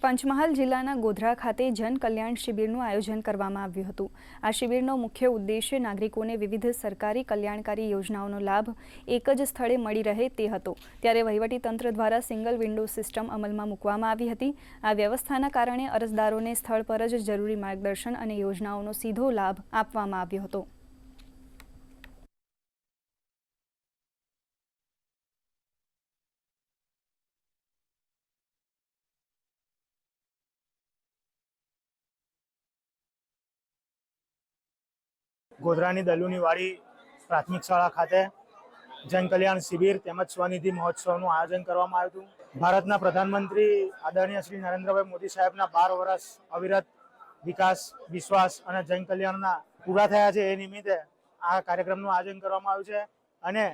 પંચમહાલ જિલ્લાના ગોધરા ખાતે જન કલ્યાણ શિબિરનું આયોજન કરવામાં આવ્યું હતું। આ શિબિરનો મુખ્ય ઉદ્દેશ્ય નાગરિકોને વિવિધ સરકારી કલ્યાણકારી યોજનાઓનો લાભ એક જ સ્થળે મળી રહે તે હતો। ત્યારે વહીવટીતંત્ર દ્વારા સિંગલ વિન્ડો સિસ્ટમ અમલમાં મૂકવામાં આવી હતી। આ વ્યવસ્થાના કારણે અરજદારોને સ્થળ પર જ જરૂરી માર્ગદર્શન અને યોજનાઓનો સીધો લાભ આપવામાં આવ્યો હતો। ગોધરાની દલુની વાડી પ્રાથમિક શાળા ખાતે જન કલ્યાણ શિબિર તેમજ સ્વનિધિ મહોત્સવનું આયોજન કરવામાં આવ્યું હતું। ભારતના પ્રધાનમંત્રી આદરણીય શ્રી નરેન્દ્રભાઈ મોદી સાહેબના 12 વર્ષ અવિરત વિકાસ, વિશ્વાસ અને જન કલ્યાણના પૂરા થયા છે। એ નિમિત્તે આ કાર્યક્રમનું આયોજન કરવામાં આવ્યું છે અને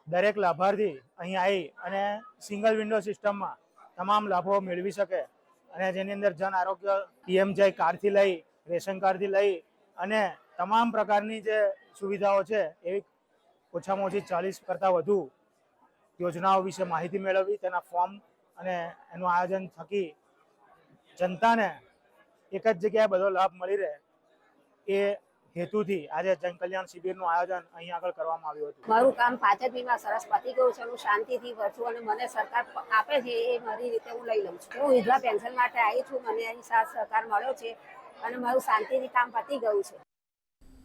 દરેક લાભાર્થી અહીં આવી અને સિંગલ વિન્ડો સિસ્ટમમાં તમામ લાભો મેળવી શકે અને જેની અંદર જન આરોગ્ય પીએમજય કાર્ડથી લઈ રેશન કાર્ડથી લઈ અને તમામ પ્રકારની જે સુવિધાઓ છે એવી ઓછામાં ઓછી 40 કરતાં વધુ યોજનાઓ વિશે માહિતી મેળવવી, તેના ફોર્મ અને એનું આયોજન થકી જનતાને એક જ જગ્યાએ બધો લાભ મળી રહે એ હેતુથી આજે જન કલ્યાણ શિબિરનું આયોજન અહીં આગળ કરવામાં આવ્યું હતું। મારું કામ 5 દિવસમાં સરસ પતી ગયું છે। હું શાંતિથી વરસું અને મને સરકાર આપે છે એ મારી રીતે હું લઈ લઉં છું। હું વિધવા પેન્શન માટે આવી છું, મને એની સાથ સહકાર મળ્યો છે અને મારું શાંતિથી કામ પતી ગયું છે।